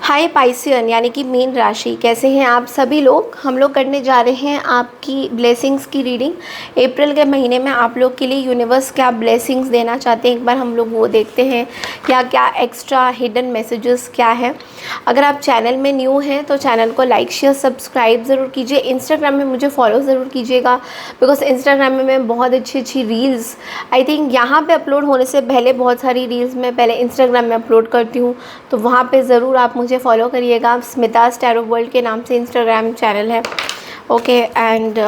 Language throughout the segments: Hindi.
हाय पाइसियन यानी कि मीन राशि, कैसे हैं आप सभी लोग। हम लोग करने जा रहे हैं आपकी ब्लेसिंग्स की रीडिंग। अप्रैल के महीने में आप लोग के लिए यूनिवर्स क्या ब्लेसिंग्स देना चाहते हैं, एक बार हम लोग वो देखते हैं। क्या क्या एक्स्ट्रा हिडन मैसेजेस क्या है। अगर आप चैनल में न्यू हैं तो चैनल को लाइक शेयर सब्सक्राइब ज़रूर कीजिए। इंस्टाग्राम में मुझे फॉलो ज़रूर कीजिएगा, बिकॉज इंस्टाग्राम में मैं बहुत अच्छी अच्छी रील्स आई थिंक यहाँ पे अपलोड होने से पहले बहुत सारी रील्स मैं पहले इंस्टाग्राम में अपलोड करती हूँ, तो वहाँ पे ज़रूर आप मुझे फॉलो करिएगा। स्मिताज टैरो वर्ल्ड के नाम से इंस्टाग्राम चैनल है। Okay, and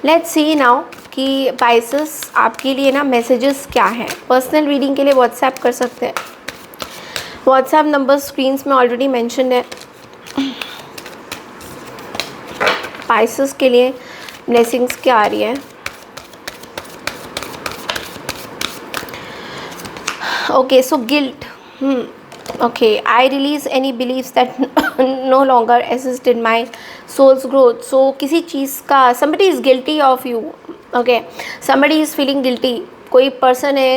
let's see now कि पाइसेस आपके लिए ना मैसेजेस क्या हैं। पर्सनल रीडिंग के लिए व्हाट्सएप कर सकते हैं। व्हाट्सएप नंबर स्क्रीन्स में ऑलरेडी मेंशन है। पाइसेस के लिए ब्लेसिंग्स क्या आ रही है। Okay, so guilt. Okay, I release any beliefs that no longer assist in my soul's growth. So किसी चीज़ का somebody is guilty of you. Okay, somebody is feeling guilty. कोई person है,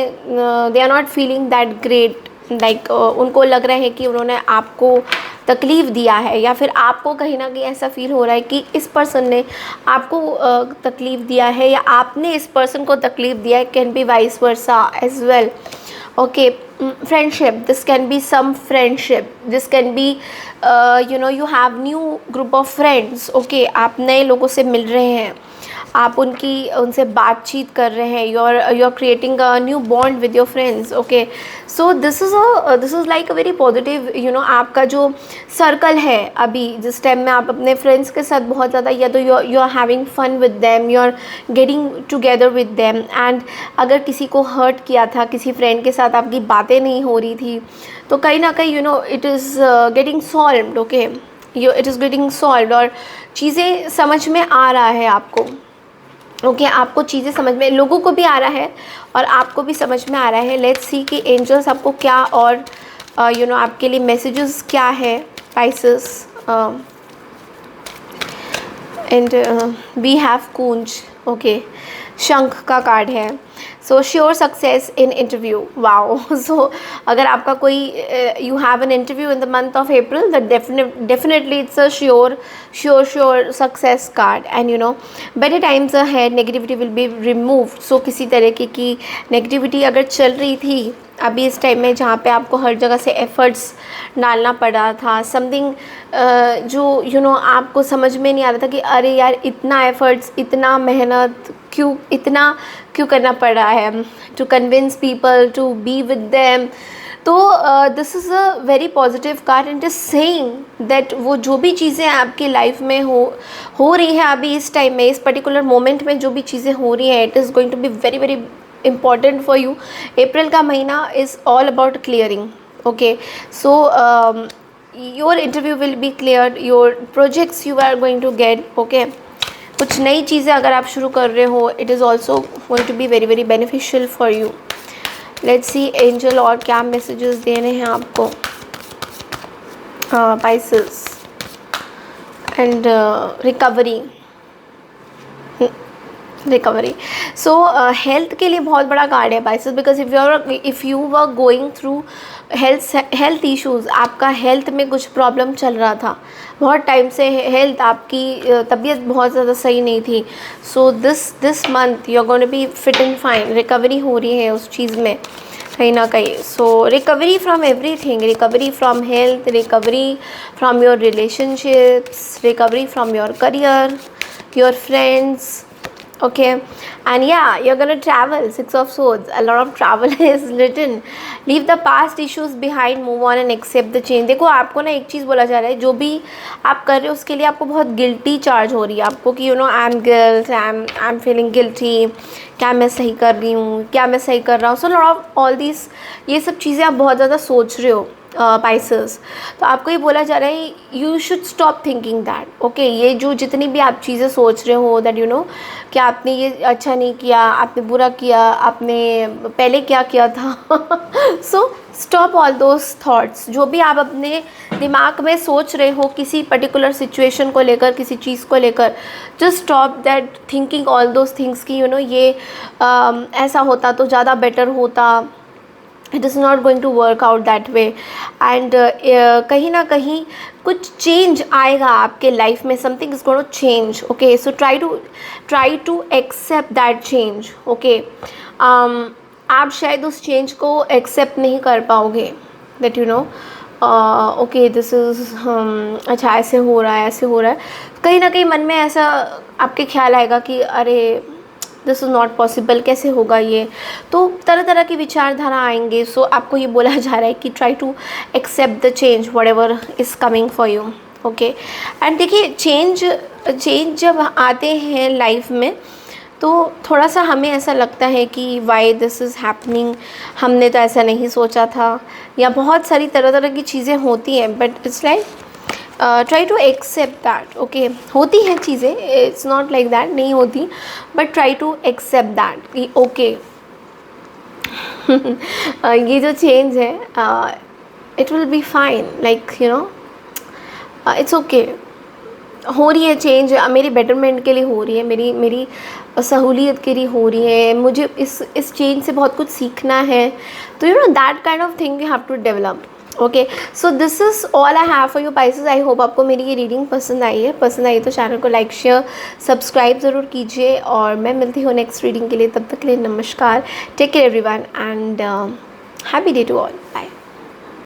they are not feeling that great. Like उनको लग रहा है कि उन्होंने आपको तकलीफ़ दिया है, या फिर आपको कहीं ना कहीं ऐसा फील हो रहा है कि इस पर्सन ने आपको तकलीफ़ दिया है या आपने इस पर्सन को तकलीफ़ दिया है। Can be vice versa as well. Okay, friendship, this can be some friendship, this can be you have new group of friends. Okay, आप नए लोगों से मिल रहे हैं, आप उनसे बातचीत कर रहे हैं, you are creating a new bond with your friends. Okay, so this is like a very positive आपका जो सर्कल है अभी जिस टाइम में आप अपने फ्रेंड्स के साथ बहुत ज़्यादा, या तो you are having fun with them, you are getting together with them. And अगर किसी को हर्ट किया था, किसी फ्रेंड के साथ आपकी बातें नहीं हो रही थी, तो कहीं ना कहीं it is getting solved. Okay, it is getting solved और चीज़ें समझ में आ रहा है आपको. ओके, आपको चीज़ें समझ में, लोगों को भी आ रहा है और आपको भी समझ में आ रहा है. लेट्स सी कि एंजल्स आपको क्या और आपके लिए मैसेजेस क्या है Pisces. And we have coins. Okay, शंख का कार्ड है. So sure success in interview. Wow. So अगर आपका कोई you have an interview in the month of April, that definitely it's a sure success card. And better times ahead, negativity will be removed. So किसी तरीके की नेगेटिविटी अगर चल रही थी अभी इस टाइम में, जहाँ पे आपको हर जगह से एफ़र्ट्स डालना पड़ रहा था, समथिंग जो आपको समझ में नहीं आ रहा था कि अरे यार इतना एफ़र्ट्स, इतना मेहनत क्यों करना पड़ रहा है to convince people to be with them. तो this is a very positive card and is saying that वो जो भी चीज़ें आपकी लाइफ में हो रही हैं अभी इस टाइम में, इस पर्टिकुलर मोमेंट में जो भी चीज़ें हो रही हैं, it is going to be very very important for you. April का महीना is all about clearing. Okay, so your interview will be cleared, your projects you are going to get. Okay, कुछ नई चीज़ें अगर आप शुरू कर रहे हो, it is also going to be very very beneficial for you. Let's see angel और क्या messages दे रहे हैं आपको Pisces. And recovery. So health के लिए बहुत बड़ा कार्ड है Pisces, because if you were going through health issues, आपका हेल्थ में कुछ प्रॉब्लम चल रहा था बहुत टाइम से, हेल्थ आपकी तबीयत बहुत ज़्यादा सही नहीं थी. So this month you are going to be fit and fine. Recovery हो रही है उस चीज़ में कहीं ना कहीं. So recovery from everything, recovery from health, recovery from your relationships, recovery from your career, your friends. Okay, and yeah, you're gonna travel. Six of Swords, a lot of travel is written. Leave the past issues behind, move on and accept the change. देखो, आपको ना एक चीज़ बोला जा रहा है, जो भी आप कर रहे हो उसके लिए आपको बहुत गिल्टी चार्ज हो रही है आपको कि I am guilt, I am feeling guilty. क्या मैं सही कर रही हूँ, क्या मैं सही कर रहा हूँ. So lot of all this, ये सब चीज़ें आप बहुत ज़्यादा सोच रहे हो पाइसेस. तो आपको ये बोला जा रहा है you should stop thinking that. Okay, ये जो जितनी भी आप चीज़ें सोच रहे हो दैट कि आपने ये अच्छा नहीं किया, आपने बुरा किया, आपने पहले क्या किया था. So stop all those thoughts. जो भी आप अपने दिमाग में सोच रहे हो किसी पर्टिकुलर सिचुएशन को लेकर, किसी चीज़ को लेकर, just stop that thinking all those things कि ये ऐसा होता तो ज़्यादा बेटर होता, it is not going to work out that way and कहीं ना कहीं कुछ चेंज आएगा आपके लाइफ में, something is going to change. Okay, so try to accept that change. Okay, आप शायद उस चेंज को एक्सेप्ट नहीं कर पाओगे, that you know okay this is अच्छा ऐसे हो रहा है, ऐसे हो रहा है. कहीं ना कहीं मन में ऐसा आपके ख्याल आएगा कि अरे दिस इज़ नॉट पॉसिबल, कैसे होगा ये. तो तरह तरह की विचारधारा आएंगे. सो आपको ये बोला जा रहा है कि try to accept the change whatever is coming for you. Okay, and देखिए चेंज जब आते हैं लाइफ में तो थोड़ा सा हमें ऐसा लगता है कि वाई दिस इज़ हैपनिंग, हमने तो ऐसा नहीं सोचा था, या बहुत सारी तरह तरह की चीज़ें होती हैं. But it's like try to accept that. Okay, होती हैं चीज़ें, इट्स नॉट लाइक दैट नहीं होती, but try to accept that कि ओके ये जो चेंज है it will be fine, like you know it's okay. हो रही है चेंज, मेरी बेटरमेंट के लिए हो रही है, मेरी सहूलियत के लिए हो रही है, मुझे इस चेंज से बहुत कुछ सीखना है. तो you know that kind of thing you have to develop. Okay, so this is all I have for you Pisces. I hope आपको मेरी ये रीडिंग पसंद आई है. पसंद आई तो चैनल को लाइक शेयर सब्सक्राइब ज़रूर कीजिए, और मैं मिलती हूँ नेक्स्ट रीडिंग के लिए. तब तक के लिए नमस्कार, take care everyone, and happy day to all. Bye.